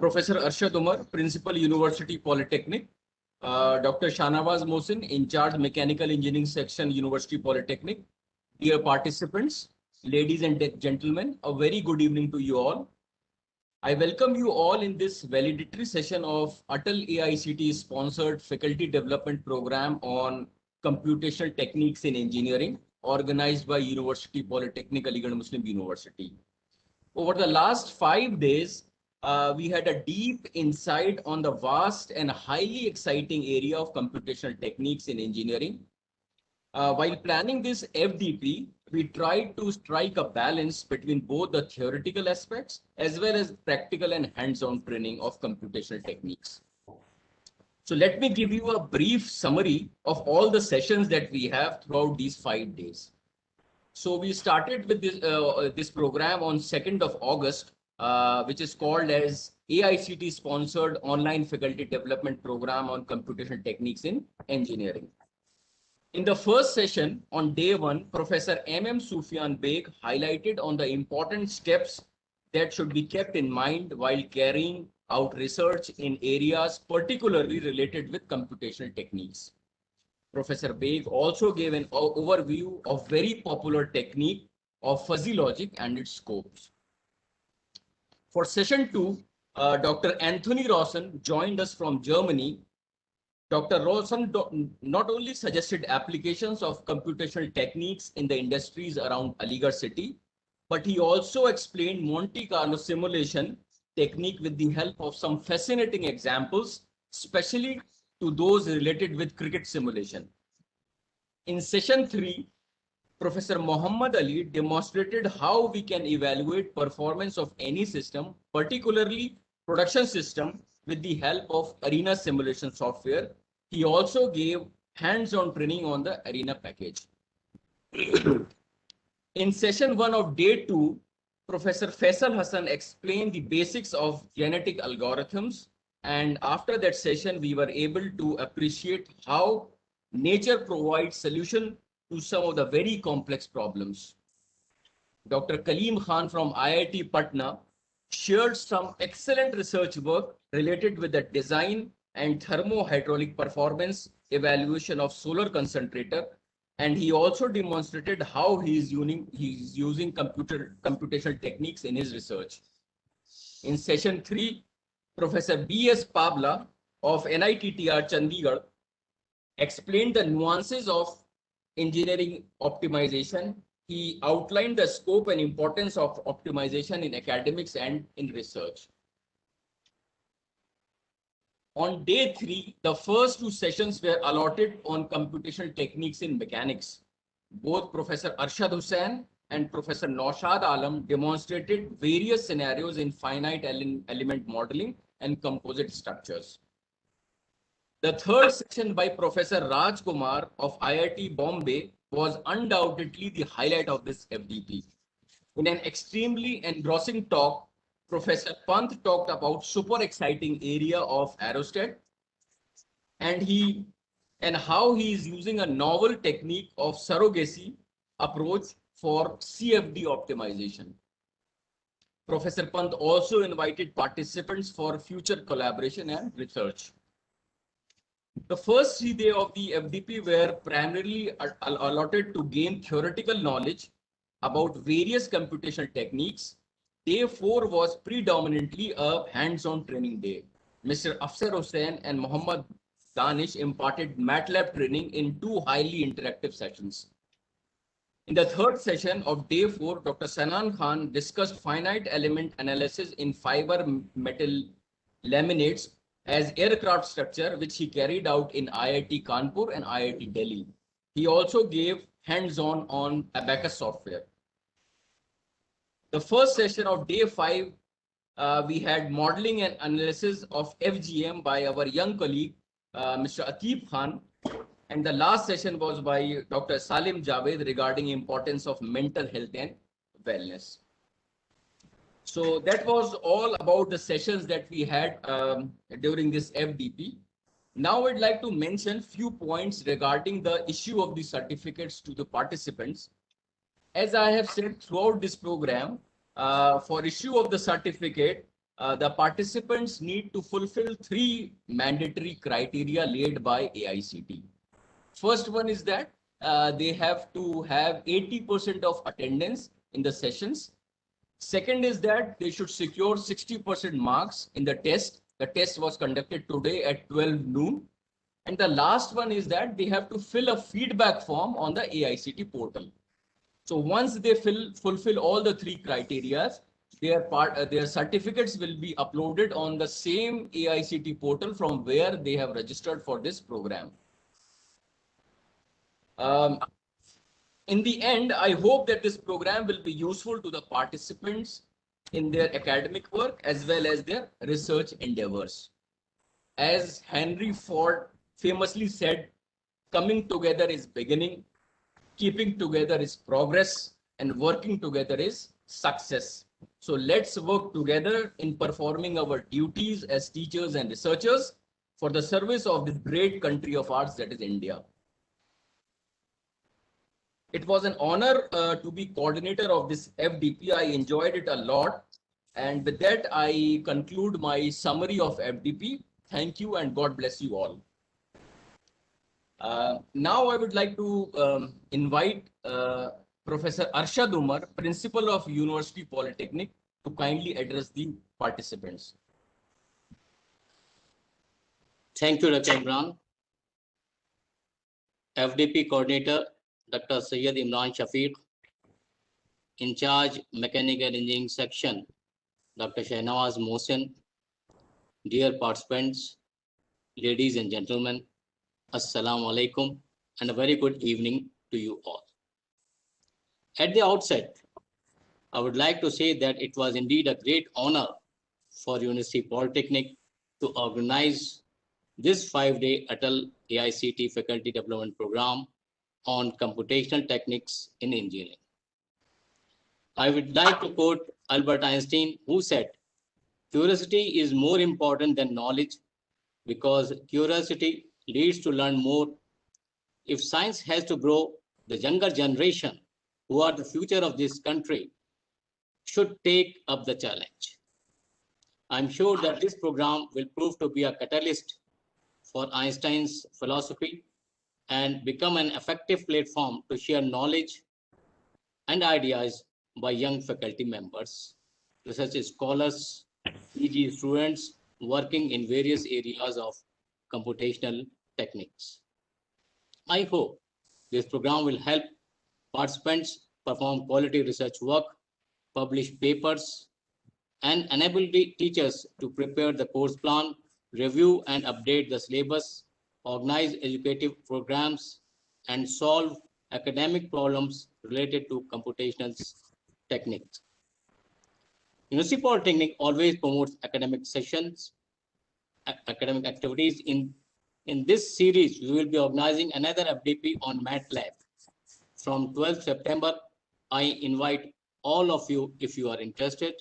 Professor Arshad Umar, Principal University Polytechnic, Dr. Shanawaz Mohsin, in charge Mechanical Engineering Section, University Polytechnic. Dear participants, ladies and gentlemen, a very good evening to you all. I welcome you all in this valedictory session of Atal AICT sponsored faculty development program on computational techniques in engineering, organized by University Polytechnic Aligarh Muslim University. Over the last 5 days, we had a deep insight on the vast and highly exciting area of computational techniques in engineering. While planning this FDP, we tried to strike a balance between both the theoretical aspects as well as practical and hands-on training of computational techniques. So let me give you a brief summary of all the sessions that we have throughout these 5 days. So we started with this program on 2nd of August, which is called as AICT sponsored online faculty development program on computational techniques in engineering. In the first session on day 1, Professor M.M. Sufyan Beg highlighted on the important steps that should be kept in mind while carrying out research in areas particularly related with computational techniques. Professor Beg also gave an overview of very popular technique of fuzzy logic and its scopes. For session 2, Dr. Anthony Rawson joined us from Germany. Dr. Rawson not only suggested applications of computational techniques in the industries around Aligarh city, but he also explained Monte Carlo simulation technique with the help of some fascinating examples, especially to those related with cricket simulation. In session 3, Professor Muhammad Ali demonstrated how we can evaluate performance of any system, particularly production system, with the help of Arena simulation software. He also gave hands-on training on the Arena package. In session 1 of day 2, Professor Faisal Hassan explained the basics of genetic algorithms. And after that session, we were able to appreciate how nature provides solution to some of the very complex problems. Dr. Kaleem Khan from IIT Patna shared some excellent research work related with the design and thermohydraulic performance evaluation of solar concentrator. And he also demonstrated how he is using computational techniques in his research. In session 3, Professor B.S. Pabla of NITTR Chandigarh explained the nuances of engineering optimization. He outlined the scope and importance of optimization in academics and in research. On day 3, the first 2 sessions were allotted on computational techniques in mechanics. Both Professor Arshad Hussain and Professor Naushad Alam demonstrated various scenarios in finite element modeling and composite structures. The third session by Professor Raj Kumar of IIT Bombay was undoubtedly the highlight of this FDP. In an extremely engrossing talk, Professor Pant talked about super exciting area of aerostat and how he is using a novel technique of surrogacy approach for CFD optimization. Professor Pant also invited participants for future collaboration and research. The first 3 days of the FDP were primarily allotted to gain theoretical knowledge about various computational techniques. Day 4 was predominantly a hands-on training day. Mr. Afsar Hussain and Muhammad Danish imparted MATLAB training in 2 highly interactive sessions. In the third session of day 4, Dr. Sanan Khan discussed finite element analysis in fiber metal laminates as aircraft structure, which he carried out in IIT Kanpur and IIT Delhi. He also gave hands-on on Abacus software. The first session of day 5, we had modeling and analysis of FGM by our young colleague, Mr. Ateeb Khan. And the last session was by Dr. Salim Javed regarding importance of mental health and wellness. So that was all about the sessions that we had during this FDP. Now I'd like to mention few points regarding the issue of the certificates to the participants. As I have said throughout this program, for issue of the certificate, the participants need to fulfill 3 mandatory criteria laid by AICT. First one is that they have to have 80% of attendance in the sessions. Second is that they should secure 60% marks in the test. The test was conducted today at 12 noon. And the last one is that they have to fill a feedback form on the AICT portal. So once they fulfill all the 3 criteria, their certificates will be uploaded on the same AICT portal from where they have registered for this program. In the end, I hope that this program will be useful to the participants in their academic work as well as their research endeavors. As Henry Ford famously said, coming together is beginning, keeping together is progress, and working together is success. So let's work together in performing our duties as teachers and researchers for the service of this great country of ours, that is India. It was an honor to be coordinator of this FDP. I enjoyed it a lot. And with that, I conclude my summary of FDP. Thank you and God bless you all. Now I would like to invite Professor Arshad Umar, Principal of University Polytechnic, to kindly address the participants. Thank you, Dr. Imran. FDP Coordinator, Dr. Syed Imran Shafiq. In charge, Mechanical Engineering Section, Dr. Shahnawaz Mohsin. Dear participants, ladies and gentlemen, Assalamu alaikum and a very good evening to you all. At the outset, I would like to say that it was indeed a great honor for University Polytechnic to organize this 5-day Atal AICT Faculty Development Program on computational techniques in engineering. I would like to quote Albert Einstein, who said, "Curiosity is more important than knowledge because curiosity leads to learn more. If science has to grow, the younger generation, who are the future of this country, should take up the challenge." I'm sure that this program will prove to be a catalyst for Einstein's philosophy and become an effective platform to share knowledge and ideas by young faculty members, research scholars, PG students working in various areas of computational techniques. I hope this program will help participants perform quality research work, publish papers, and enable the teachers to prepare the course plan, review and update the syllabus, organize educative programs, and solve academic problems related to computational techniques. University Polytechnic always promotes academic sessions, academic activities. In this series, we will be organizing another FDP on MATLAB. From 12th September, I invite all of you, if you are interested,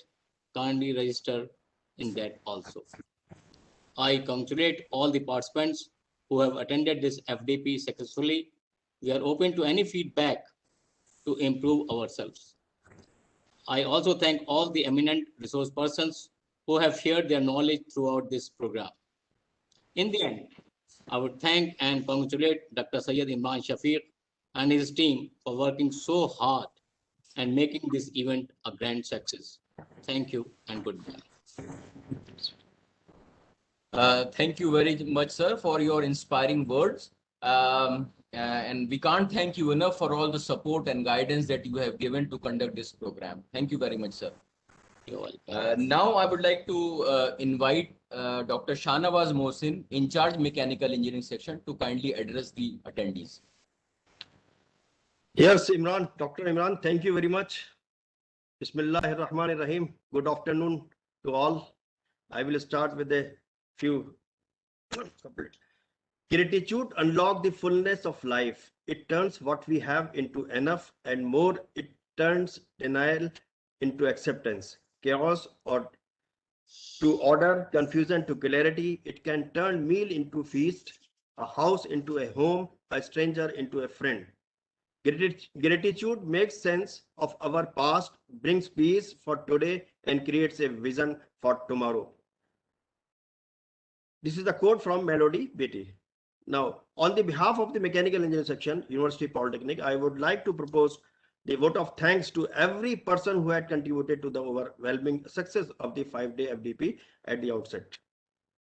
kindly register in that also. I congratulate all the participants who have attended this FDP successfully. We are open to any feedback to improve ourselves. I also thank all the eminent resource persons who have shared their knowledge throughout this program. In the end, I would thank and congratulate Dr. Syed Imran Shafiq and his team for working so hard and making this event a grand success. Thank you and goodbye. Thank you very much, sir, for your inspiring words. And we can't thank you enough for all the support and guidance that you have given to conduct this program. Thank you very much, sir. You're welcome. Now I would like to invite Dr. Shahnawaz Mohsin, in charge Mechanical Engineering Section, to kindly address the attendees. Yes, Imran, Dr. Imran, thank you very much. Bismillahirrahmanirrahim. Good afternoon to all. I will start with a few. Gratitude unlocks the fullness of life. It turns what we have into enough, and more, it turns denial into acceptance, chaos or to order, confusion to clarity. It can turn meal into feast, a house into a home, a stranger into a friend. Gratitude makes sense of our past, brings peace for today, and creates a vision for tomorrow. This is the quote from Melody Beatty. Now, on the behalf of the Mechanical Engineering Section, University Polytechnic, I would like to propose the vote of thanks to every person who had contributed to the overwhelming success of the 5-day FDP at the outset.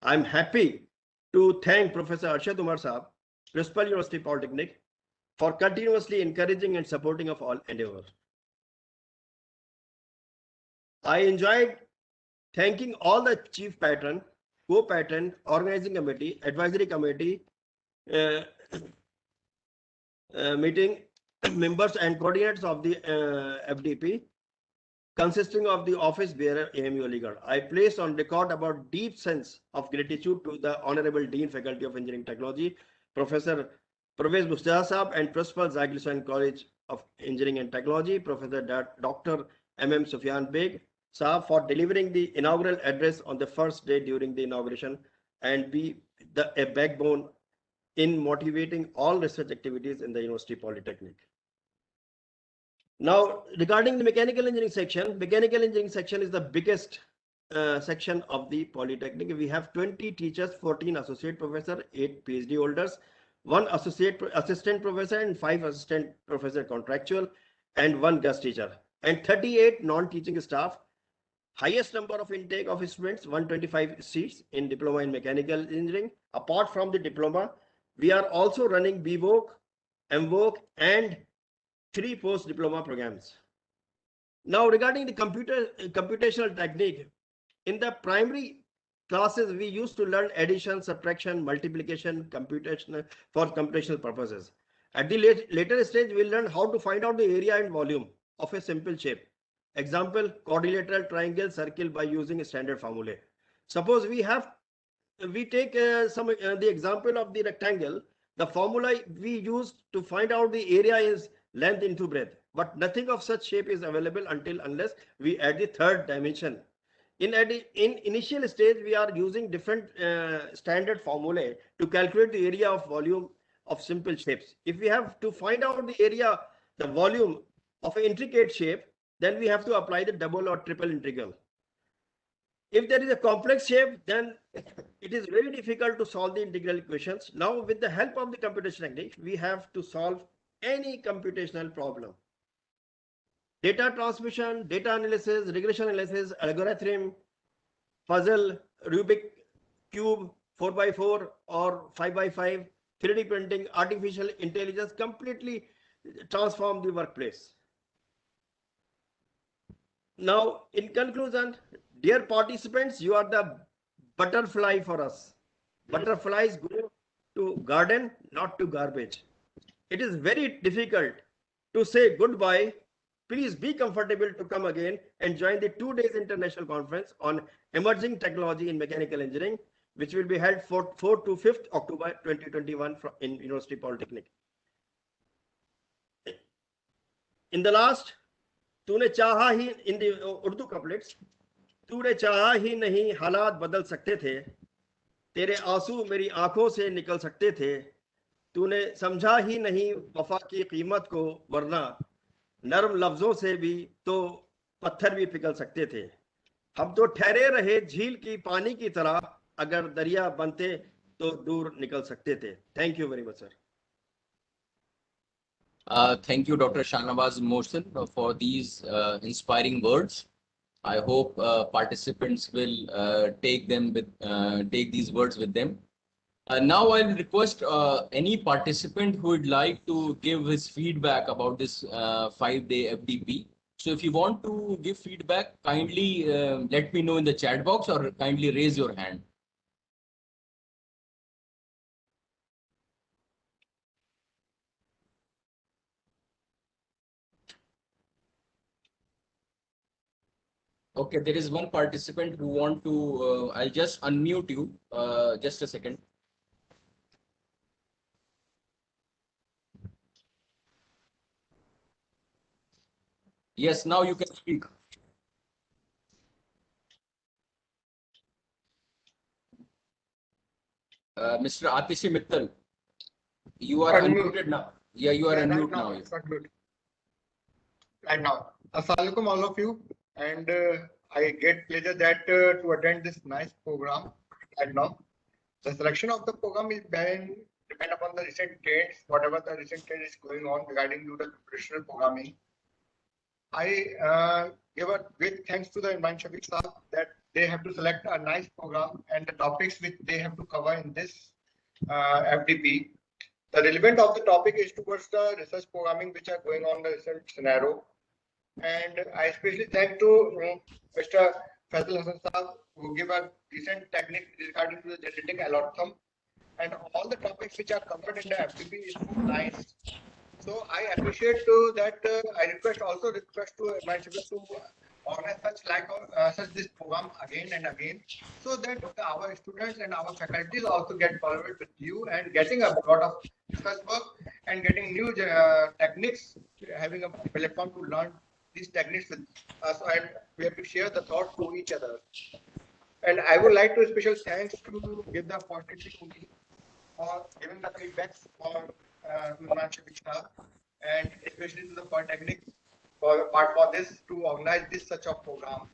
I'm happy to thank Professor Arshad Umar Saab, Principal University Polytechnic, for continuously encouraging and supporting of all endeavors. I enjoyed thanking all the chief patron, co-patron, organizing committee, advisory committee, meeting members and coordinators of the FDP, consisting of the office bearer AMU Aligarh. I place on record about deep sense of gratitude to the Honorable Dean Faculty of Engineering Technology, Professor Parvez Mustajab Saab, and Principal Zakir Hussain College of Engineering and Technology, Professor Dr. M.M. Sufyan Beg Saab, for delivering the inaugural address on the first day during the inauguration and be a backbone in motivating all research activities in the University Polytechnic. Now, regarding the mechanical engineering section is the biggest section of the Polytechnic. We have 20 teachers, 14 associate professors, 8 PhD holders, 1 assistant professor and 5 assistant professor contractual, and 1 guest teacher, and 38 non-teaching staff. Highest number of intake of students, 125 seats in diploma in mechanical engineering. Apart from the diploma, we are also running BVoc, MVoc, and 3 post-diploma programs. Now, regarding the computational technique, in the primary classes, we used to learn addition, subtraction, multiplication, for computational purposes. At the later stage, we learn how to find out the area and volume of a simple shape. Example, quadrilateral, triangle, circle by using a standard formulae. Suppose we take the example of the rectangle. The formula we use to find out the area is length into breadth, but nothing of such shape is available unless we add the third dimension. In initial stage, we are using different standard formulae to calculate the area of volume of simple shapes. If we have to find out the area, the volume of an intricate shape, then we have to apply the double or triple integral. If there is a complex shape, then it is very difficult to solve the integral equations. Now, with the help of the computation technique, we have to solve any computational problem. Data transmission, data analysis, regression analysis, algorithm, puzzle, Rubik cube, 4x4 or 5x5, 3D printing, artificial intelligence completely transform the workplace. Now, in conclusion, dear participants, you are the butterfly for us. Butterflies go to garden, not to garbage. It is very difficult to say goodbye. Please be comfortable to come again and join the 2 days international conference on emerging technology in mechanical engineering, which will be held 4 to 5th October 2021 in University Polytechnic. In the last, तूने चाहा ही, in the Urdu couplets, तूने चाहा ही नहीं हालात बदल सकते थे, तेरे आंसू मेरी आंखों से निकल सकते थे, तूने समझा ही नहीं वफा की कीमत को, वरना नरम लफ्जों से भी तो पत्थर भी पिघल सकते थे. हम तो ठहरे रहे झील की पानी की तरह, अगर दरिया बनते तो दूर निकल सकते थे. Thank you very much, sir. Thank you, Dr. Shahnawaz Mohsin, for these inspiring words. I hope participants will take these words with them. Now I'll request any participant who would like to give his feedback about this 5-day FDP. So if you want to give feedback, kindly let me know in the chat box or kindly raise your hand. Okay, there is one participant who want to, I'll just unmute you, just a second. Yes, now you can speak. Mr. Atishi Mittal, you are unmuted now. Yeah, you are Yeah, on right mute now, now. it's not good. Right now. Assalamualaikum all of you, and I get pleasure that to attend this nice program right now. The selection of the program is depend upon the recent trends, whatever the recent trend is going on regarding to the computational programming. I give a great thanks to the Imran Shafiq Saab that they have to select a nice program and the topics which they have to cover in this FDP. The relevant of the topic is towards the research programming which are going on in the recent scenario. And I especially thank to Mr. Faisal Hassan Saab who give a recent technique regarding to the genetic algorithm, and all the topics which are covered in the FDP is so nice. So I appreciate that I also request to my students to organize such this program again and again, so that our students and our faculties also get collaborate with you and getting a lot of research work and getting new techniques, having a platform to learn these techniques with us, and we have to share the thought to each other. And I would like to special thanks to give the opportunity to me for giving the feedbacks for Imran Shafiq Shah, and especially to the Polytechnic for this to organize this such a program.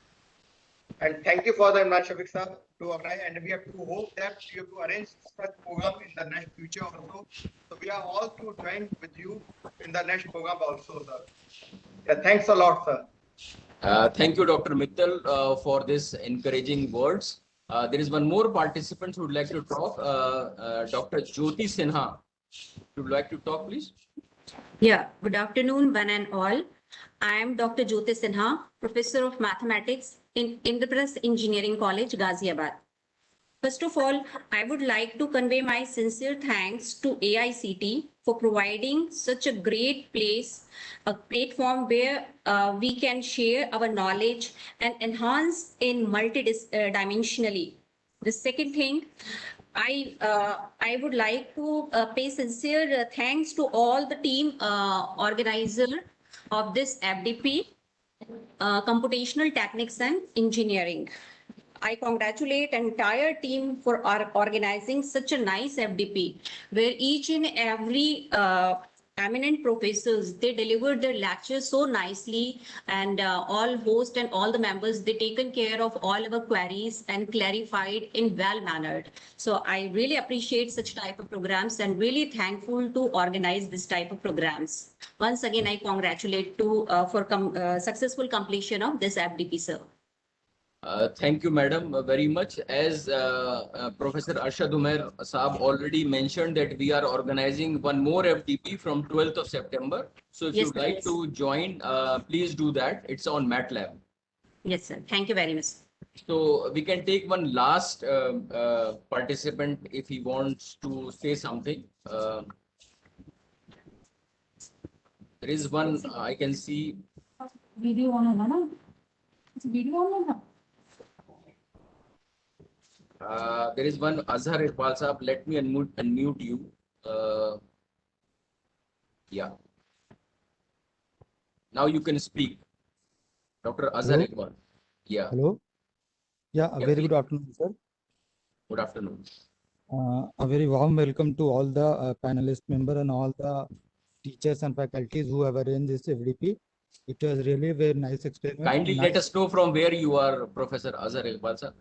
And thank you for the Imran Shafiq Shah to organize, and we have to hope that you have to arrange such program in the next future also. So we are all to join with you in the next program also, sir. Yeah, thanks a lot, sir. Thank you, Dr. Mittal, for this encouraging words. There is one more participant who would like to talk. Dr. Jyoti Sinha, would you like to talk, please? Yeah, good afternoon, one and all. I am Dr. Jyoti Sinha, Professor of Mathematics in Indraprasth Engineering College, Ghaziabad. First of all, I would like to convey my sincere thanks to AICT for providing such a great place, a platform where we can share our knowledge and enhance in multidimensionally. The second thing, I would like to pay sincere thanks to all the team organizer of this FDP, Computational Techniques and Engineering. I congratulate entire team for organizing such a nice FDP, where each and every eminent professors, they delivered their lectures so nicely, and all hosts and all the members, they taken care of all our queries and clarified in well mannered. So I really appreciate such type of programs and really thankful to organize this type of programs. Once again, I congratulate to for successful completion of this FDP, sir. Thank you, madam, very much. As Professor Arshad Umair Saab already mentioned that we are organizing one more FDP from 12th of September. So if Yes, you'd sir, like yes. to join, please do that. It's on MATLAB. Yes, sir. Thank you very much. So we can take one last participant if he wants to say something. There is one I can see. Video on है ना? Video on है ना? There is one Azhar Iqbal Saab. Let me unmute you. Yeah. Now you can speak. Dr. Azhar Hello? Iqbal. Yeah. Hello. Yeah, a Yeah, very please. good afternoon, sir. Good afternoon. A very warm welcome to all the panelist member and all the teachers and faculties who have arranged this FDP. It was really a very nice experiment. Kindly let us know from where you are, Professor Azhar Iqbal Saab.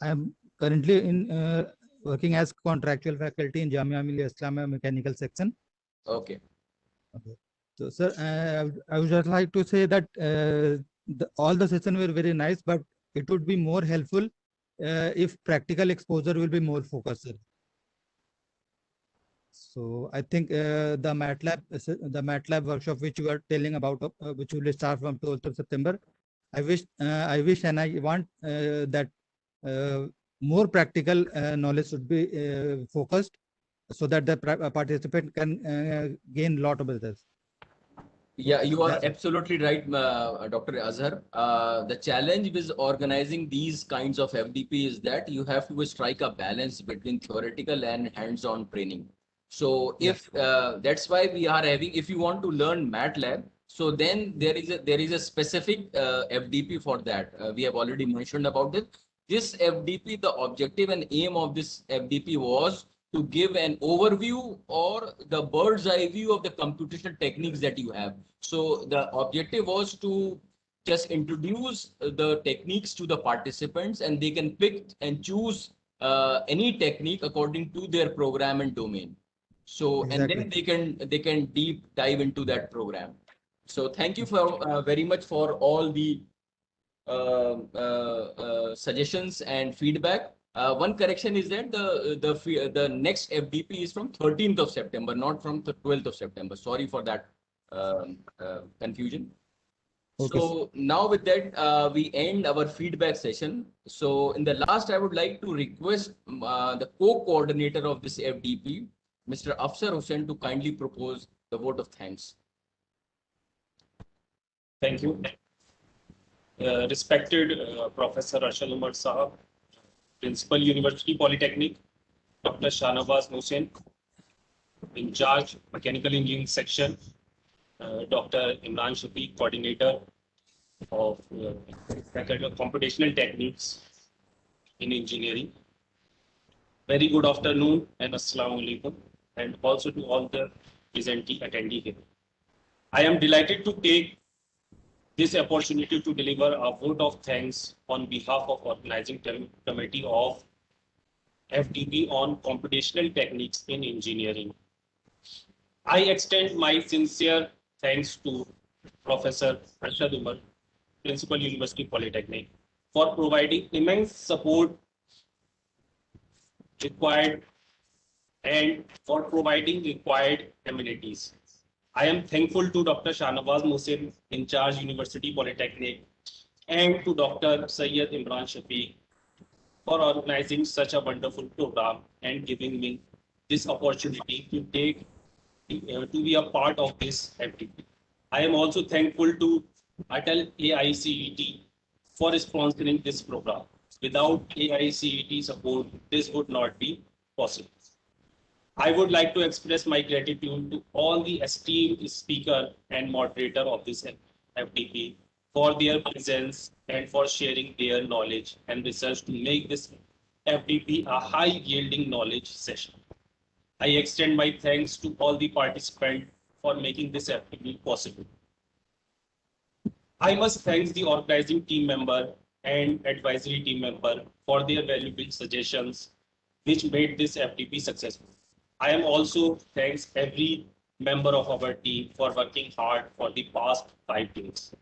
I am currently in working as contractual faculty in Jamia Millia Islamia Mechanical Section. Okay. Okay. So, sir, I would just like to say that all the sessions were very nice, but it would be more helpful if practical exposure will be more focused. Sir. So I think the MATLAB workshop which you are telling about, which will start from 12th of September, I wish and I want that more practical knowledge should be focused, so that the participant can gain a lot of results. Yeah, you are absolutely right, Dr. Azhar. The challenge with organizing these kinds of FDP is that you have to strike a balance between theoretical and hands-on training. So if that's why we are having, if you want to learn MATLAB, so then there is a specific FDP for that. We have already mentioned about it. This FDP, the objective and aim of this FDP was to give an overview or the bird's eye view of the computational techniques that you have. So the objective was to just introduce the techniques to the participants, and they can pick and choose any technique according to their program and domain. So, and then they can deep dive into that program. So thank you for very much for all the suggestions and feedback. One correction is that the next FDP is from 13th of September, not from the 12th of September. Sorry for that confusion. Okay. So now with that, we end our feedback session. So in the last, I would like to request the co-coordinator of this FDP, Mr. Afsar Hussain, to kindly propose the vote of thanks. Thank you. Respected Professor Arshad Umar Sahab, Principal University Polytechnic, Dr. Shahnawaz Mohsin, in charge Mechanical Engineering Section, Dr. Imran Shafiq, Coordinator of Computational Techniques in Engineering. Very good afternoon and Assalamu Alaikum, and also to all the presenting attendee here. I am delighted to take this opportunity to deliver a vote of thanks on behalf of organizing committee of FDP on computational techniques in engineering. I extend my sincere thanks to Professor Arshad Umar, Principal University Polytechnic, for providing immense support required and for providing required amenities. I am thankful to Dr. Shahnawaz Mohsin, in charge University Polytechnic, and to Dr. Syed Imran Shafiq for organizing such a wonderful program and giving me this opportunity to be a part of this FDP. I am also thankful to Atal AICET for sponsoring this program. Without AICET support, this would not be possible. I would like to express my gratitude to all the esteemed speaker and moderator of this FDP for their presence and for sharing their knowledge and research to make this FDP a high-yielding knowledge session. I extend my thanks to all the participants for making this FDP possible. I must thank the organizing team member and advisory team member for their valuable suggestions, which made this FDP successful. I am also thanks every member of our team for working hard for the past 5 days.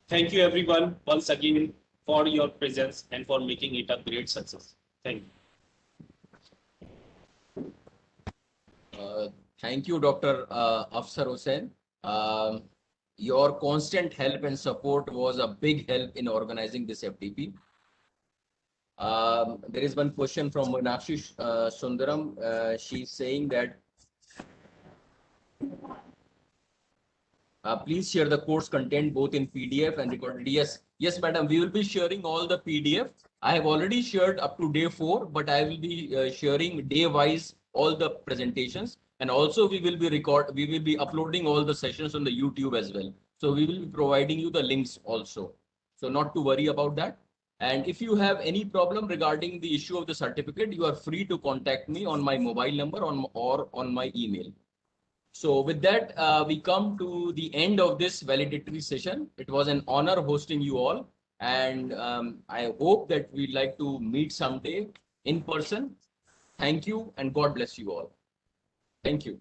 Thank you everyone once again for your presence and for making it a great success. Thank you. Thank you, Dr. Afsar Hussain. Your constant help and support was a big help in organizing this FDP. There is one question from Meenakshi Sundaram. She's saying that please share the course content both in PDF and recorded. Yes, madam, we will be sharing all the PDF. I have already shared up to day 4, but I will be sharing day-wise all the presentations, and also we will be uploading all the sessions on the YouTube as well. So we will be providing you the links also. So not to worry about that. And if you have any problem regarding the issue of the certificate, you are free to contact me on my mobile number or on my email. So with that, we come to the end of this validatory session. It was an honor hosting you all. And I hope that we'd like to meet someday in person. Thank you and God bless you all. Thank you.